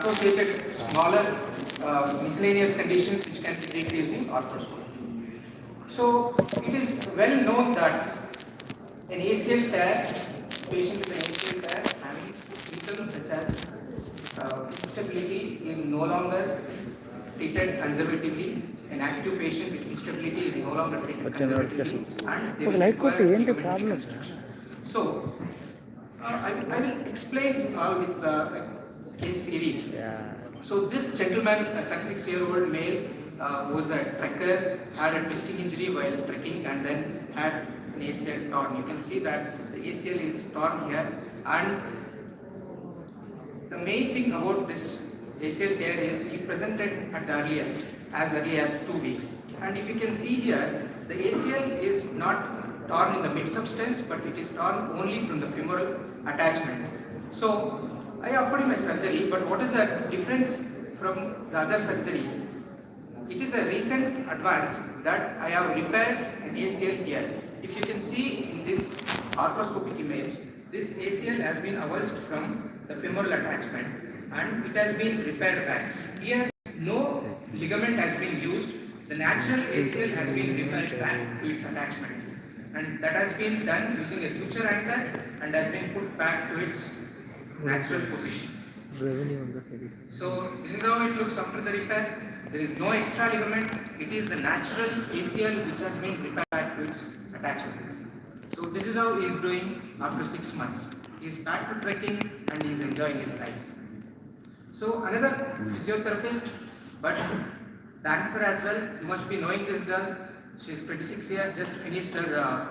associated smaller miscellaneous conditions which can be treated using arthroscopy. So it is well known that an ACL tear, patient with an ACL tear having symptoms such as instability is no longer treated conservatively. An active patient with instability is no longer treated conservatively, and they will require ligament reconstruction. So, I will explain with a case series. So this gentleman, a 36-year-old male, was a trekker, had a twisting injury while trekking, and then had an ACL torn. You can see that the ACL is torn here, and the main thing about this ACL tear is he presented at the earliest, as early as 2 weeks. And if you can see here, the ACL is not torn in the mid-substance, but it is torn only from the femoral attachment. So I offered him a surgery, but what is the difference from the other surgery? It is a recent advance that I have repaired an ACL here. If you can see in this arthroscopic image, this ACL has been avulsed from the femoral attachment and it has been repaired back. Here, no ligament has been used. The natural ACL has been repaired back to its attachment, and that has been done using a suture anchor and has been put back to its natural position. So this is how it looks after the repair. There is no extra ligament. It is the natural ACL which has been repaired back to its attachment. So this is how he is doing after 6 months. He is back to trekking and he is enjoying his life. So another physiotherapist, but dancer as well. You must be knowing this girl. She is 26 years, just finished her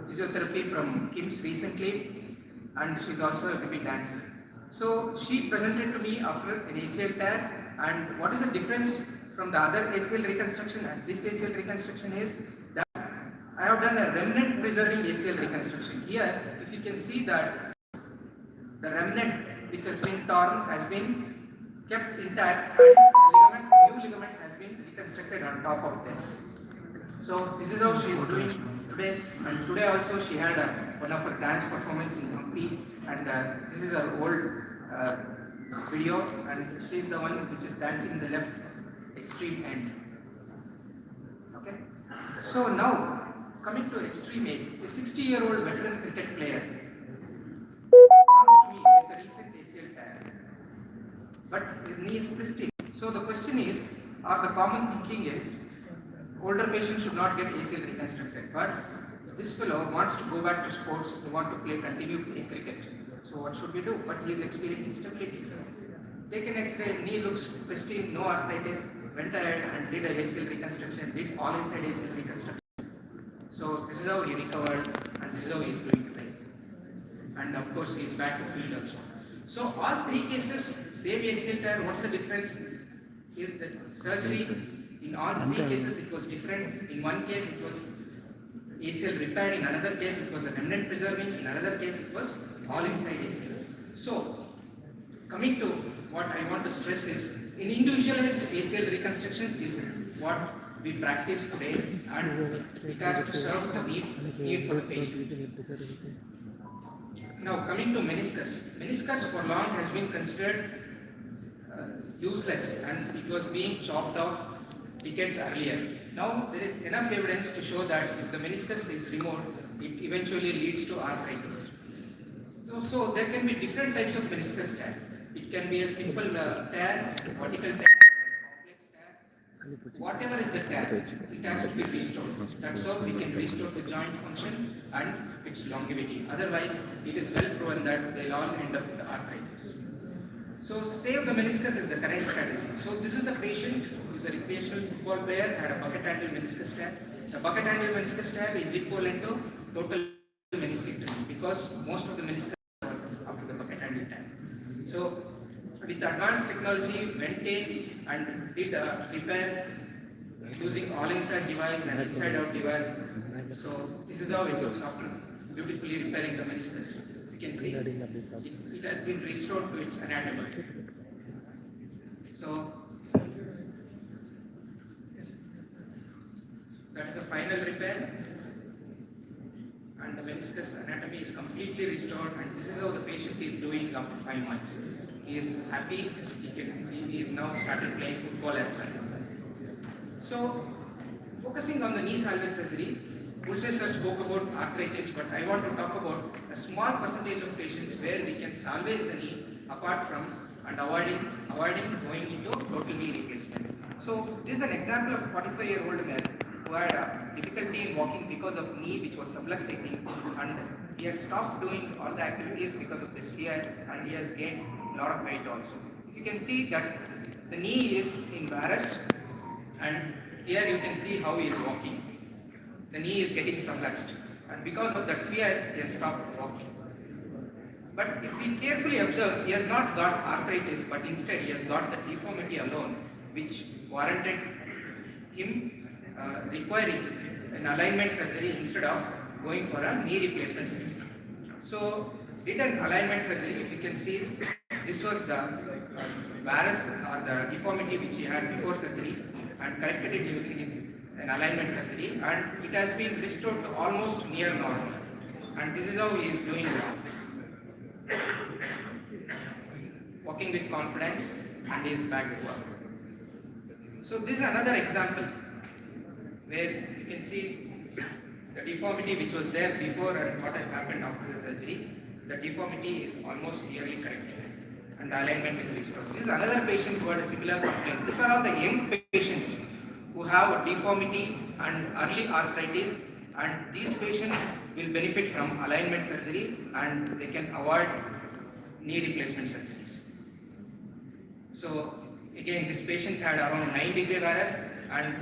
physiotherapy from KIMS recently, and she is also a vivid dancer. So she presented to me after an ACL tear, and what is the difference from the other ACL reconstruction and this ACL reconstruction is that I have done a remnant preserving ACL reconstruction. Here, if you can see that the remnant which has been torn has been kept intact and new ligament has been reconstructed on top of this. So this is how she is doing today, and today also she had one of her dance performance in Hampi, and this is her old video, and she is the one which is dancing in the left extreme end. Okay. So now coming to extreme age, a 60-year-old veteran cricket player comes to me with a recent ACL tear, but his knee is pristine. So the question is, or the common thinking is, older patients should not get ACL reconstructed, but this fellow wants to go back to sports, he wants to continue playing cricket. So what should we do? But he is experiencing instability. Take an X-ray, knee looks pristine, no arthritis, went ahead and did a ACL reconstruction, did all inside ACL reconstruction. So this is how he recovered, and this is how he is doing today. And of course, he is back to field also. So all three cases, same ACL tear. What's the difference? Is that surgery in all three cases it was different. In one case it was ACL repair, in another case it was a remnant preserving, in another case it was all inside ACL. So coming to what I want to stress is, in individualized ACL reconstruction is what we practice today, and it has to serve the need for the patient. Now coming to meniscus. Meniscus for long has been considered useless and it was being chopped off decades earlier. Now there is enough evidence to show that if the meniscus is removed, it eventually leads to arthritis. So there can be different types of meniscus tear. It can be a simple tear, vertical tear, complex tear. Whatever is the tear, it has to be restored. That's how we can restore the joint function and its longevity. Otherwise, it is well proven that they'll all end up with arthritis. So save the meniscus is the correct strategy. So this is the patient who is a recreational football player, had a bucket handle meniscus tear. The bucket handle meniscus tear is equivalent to total meniscectomy because most of the meniscus are after the bucket handle tear. So with advanced technology, went in and did a repair using all inside device and inside out device. So this is how it looks after beautifully repairing the meniscus. You can see it has been restored to its anatomy. So that is the final repair, and the meniscus anatomy is completely restored, and this is how the patient is doing after 5 months. He is happy. He is now started playing football as well. So, focusing on the knee salvage surgery, Pulse sir spoke about arthritis, but I want to talk about a small percentage of patients where we can salvage the knee apart from and avoiding going into total knee replacement. So, this is an example of a 45-year-old man who had difficulty in walking because of knee which was subluxating, and he has stopped doing all the activities because of this fear, and he has gained a lot of weight also. You can see that the knee is in varus, and here you can see how he is walking. The knee is getting subluxed, and because of that fear, he has stopped walking. But if we carefully observe, he has not got arthritis, but instead he has got the deformity alone, which warranted him requiring an alignment surgery instead of going for a knee replacement surgery. So, did an alignment surgery. If you can see, this was the varus or the deformity which he had before surgery, and corrected it using an alignment surgery, and it has been restored to almost near normal. And this is how he is doing now. Walking with confidence, and he is back to work. So this is another example where you can see the deformity which was there before and what has happened after the surgery. The deformity is almost nearly corrected, and the alignment is restored. This is another patient who had a similar complaint. These are all the young patients who have a deformity and early arthritis, and these patients will benefit from alignment surgery, and they can avoid knee replacement surgeries. So again, this patient had around 9-degree varus, and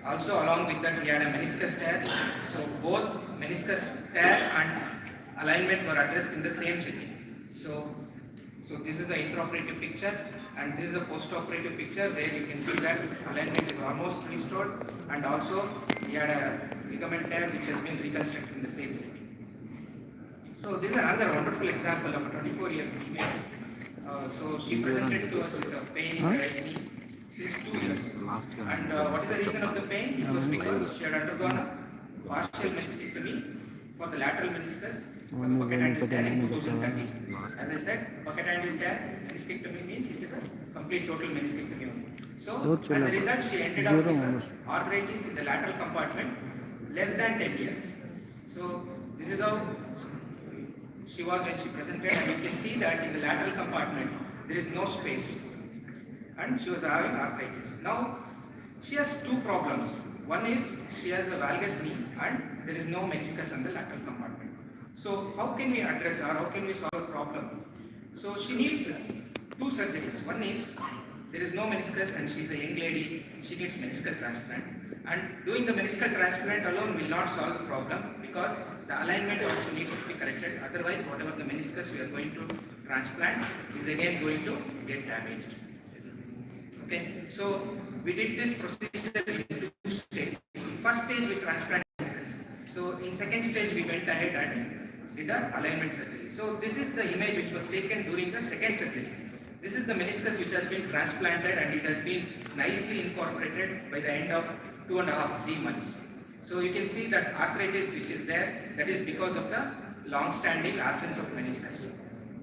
also along with that he had a meniscus tear. So both meniscus tear and alignment were addressed in the same sitting. So this is an intraoperative picture, and this is a post-operative picture where you can see that alignment is almost restored, and also he had a ligament tear which has been reconstructed in the same sitting. So this is another wonderful example of a 24-year female. So she presented to us with a pain in the right knee since 2 years. And what is the reason of the pain? It was because she had undergone a partial meniscectomy for the lateral meniscus for the bucket angle tear in 2013. As I said, bucket angle tear meniscectomy means it is a complete total meniscectomy. So as a result, she ended up with arthritis in the lateral compartment less than 10 years. So this is how she was when she presented, and you can see that in the lateral compartment there is no space, and she was having arthritis. Now she has two problems. One is she has a valgus knee and there is no meniscus in the lateral compartment. So how can we address her? How can we solve the problem? So she needs two surgeries. One is there is no meniscus and she is a young lady, she needs meniscal transplant. And doing the meniscal transplant alone will not solve the problem, because the alignment also needs to be corrected. Otherwise, whatever the meniscus we are going to transplant is again going to get damaged. Okay, so we did this procedure in 2 stages. First stage we transplant meniscus. So in second stage we went ahead and did an alignment surgery. So this is the image which was taken during the second surgery. This is the meniscus which has been transplanted, and it has been nicely incorporated by the end of 2.5-3 months. So you can see that arthritis which is there, that is because of the long-standing absence of meniscus.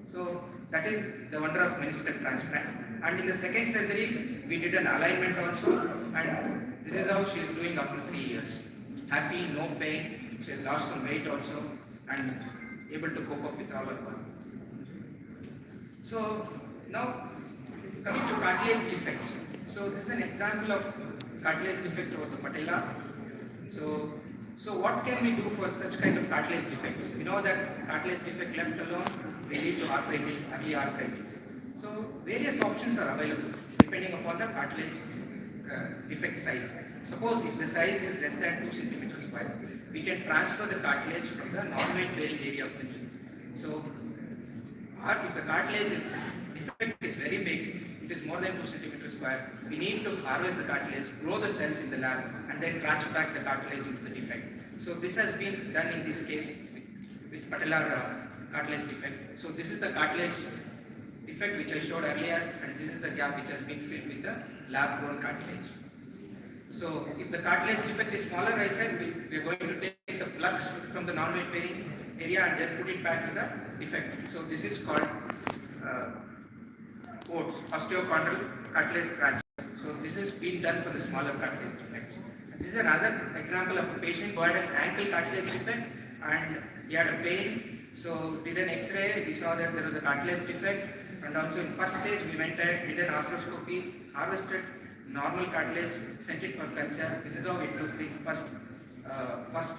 So that is the wonder of meniscal transplant. And in the second surgery, we did an alignment also, and this is how she is doing after 3 years. Happy, no pain, she has lost some weight also, and able to cope up with all her work. So now coming to cartilage defects. So this is an example of cartilage defect over the patella. So what can we do for such kind of cartilage defects? We know that cartilage defect left alone will lead to arthritis, early arthritis. So various options are available depending upon the cartilage defect size. Suppose if the size is less than 2 centimeters square, we can transfer the cartilage from the non-weight bearing area of the knee. So, or if the cartilage defect is very big, it is more than 2 centimeters square, we need to harvest the cartilage, grow the cells in the lab, and then transfer back the cartilage into the defect. So this has been done in this case with patellar cartilage defect. So this is the cartilage defect which I showed earlier, and this is the gap which has been filled with the lab grown cartilage. So if the cartilage defect is smaller, I said we are going to take the plugs from the non-weight bearing area and then put it back to the defect. So this is called force, osteochondral cartilage transfer. So this is being done for the smaller cartilage defects. This is another example of a patient who had an ankle cartilage defect and he had a pain. So did an X-ray, we saw that there was a cartilage defect, and also in first stage we went ahead, did an arthroscopy, harvested normal cartilage, sent it for culture. This is how it looked in first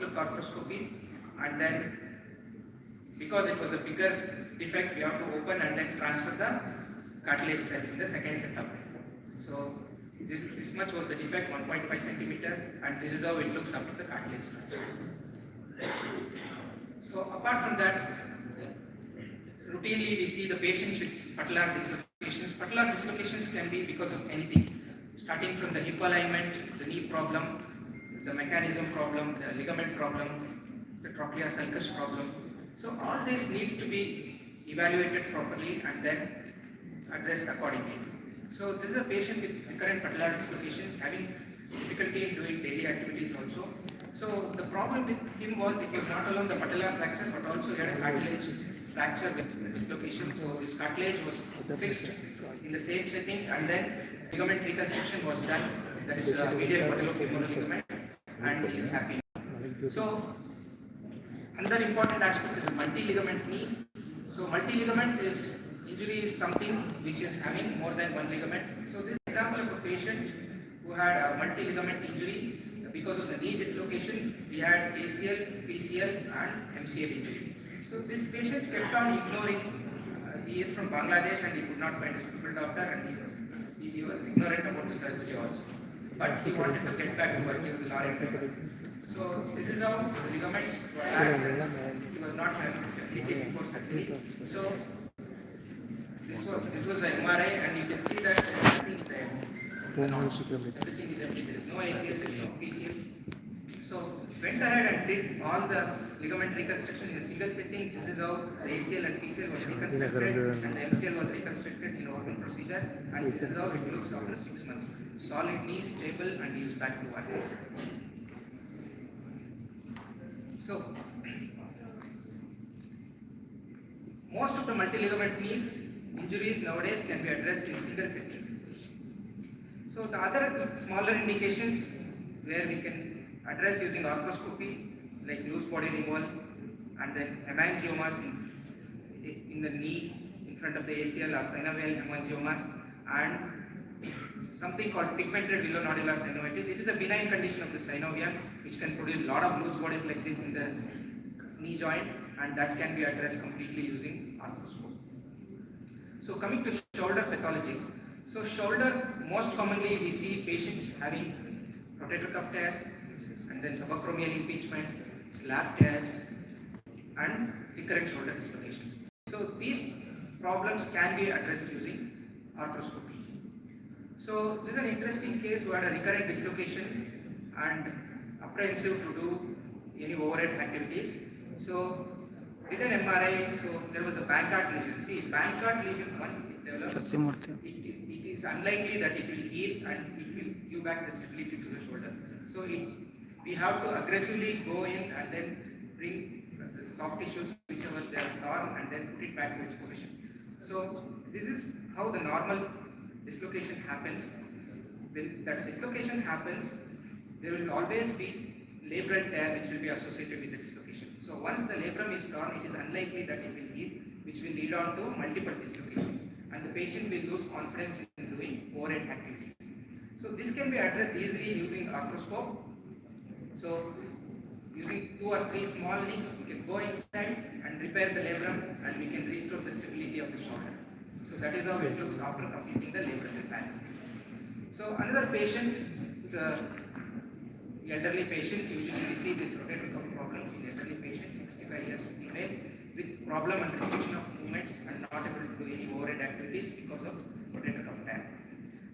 look arthroscopy, and then because it was a bigger defect, we have to open and then transfer the cartilage cells in the second setup. So this much was the defect, 1.5 centimeter, and this is how it looks after the cartilage transfer. So apart from that, routinely we see the patients with patellar dislocations. Patellar dislocations can be because of anything, starting from the hip alignment, the knee problem, the mechanism problem, the ligament problem, the trochlea sulcus problem. So all this needs to be evaluated properly and then addressed accordingly. So this is a patient with recurrent patellar dislocation having difficulty in doing daily activities also. So the problem with him was it was not alone the patellar fracture but also he had a cartilage fracture with dislocation. So this cartilage was fixed in the same setting and then ligament reconstruction was done. That is medial patellofemoral ligament, and he is happy. So another important aspect is the multi-ligament knee. So multi-ligament injury is something which is having more than one ligament. So this is an example of a patient who had a multi-ligament injury because of the knee dislocation. We had ACL, PCL and MCL injury. So this patient kept on ignoring. He is from Bangladesh and he could not find a suitable doctor, and he was ignorant about the surgery also. But he wanted to get back to work. He was a lorry driver. So this is how the ligaments were lax. He was not having stability before surgery. So this was an MRI, and you can see that everything is there. Everything is empty. There is no ACL, there is no PCL. So went ahead and did all the ligament reconstruction in a single setting. This is how the ACL and PCL was reconstructed, and the MCL was reconstructed in open procedure. And this is how it looks after 6 months. Solid knee, stable, and he is back to work. So most of the multi-ligament knees injuries nowadays can be addressed in single setting. So the other smaller indications where we can address using arthroscopy, like loose body removal, and then hemangiomas in the knee in front of the ACL or synovial hemangiomas, and something called pigmented villonodular synovitis. It is a benign condition of the synovium which can produce a lot of loose bodies like this in the knee joint, and that can be addressed completely using arthroscope. So coming to shoulder pathologies. So shoulder, most commonly we see patients having rotator cuff tears, and then subacromial impingement, slap tears, and recurrent shoulder dislocations. So these problems can be addressed using arthroscopy. So this is an interesting case who had a recurrent dislocation and apprehensive to do any overhead activities. So did an MRI, so there was a Bankart lesion. See, Bankart lesion, once it develops, it is unlikely that it will heal and it will give back the stability to the shoulder. So we have to aggressively go in and then bring the soft tissues whichever they are torn and then put it back to its position. So this is how the normal dislocation happens. When that dislocation happens, there will always be labral tear which will be associated with the dislocation. So once the labrum is torn, it is unlikely that it will heal, which will lead on to multiple dislocations, and the patient will lose confidence in doing overhead activities. So this can be addressed easily using arthroscope. So using 2 or 3 small needles, we can go inside and repair the labrum, and we can restore the stability of the shoulder. So that is how it looks after completing the labral repair. So another patient, the elderly patient, usually we see this rotator cuff problems in elderly patients, 65 years female, with problem and restriction of movements and not able to do any overhead activities because of rotator cuff tear.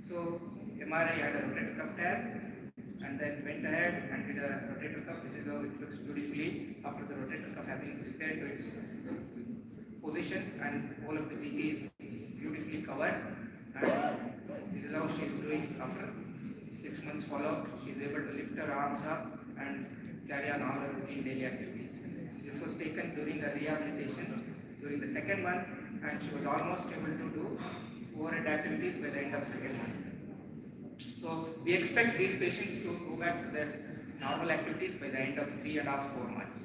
So MRI had a rotator cuff tear, and then went ahead and did a rotator cuff. This is how it looks beautifully after the rotator cuff having repaired to its position, and all of the GT is beautifully covered, and this is how she is doing after 6 months follow-up. She is able to lift her arms up and carry on all her routine daily activities. This was taken during the rehabilitation during the second month, and she was almost able to do overhead recorded activities by the end of second month. So we expect these patients to go back to their normal activities by the end of 3.5–4 months.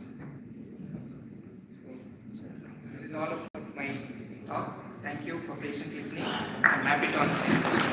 So this is all about my talk. Thank you for patient listening. I'm happy to answer.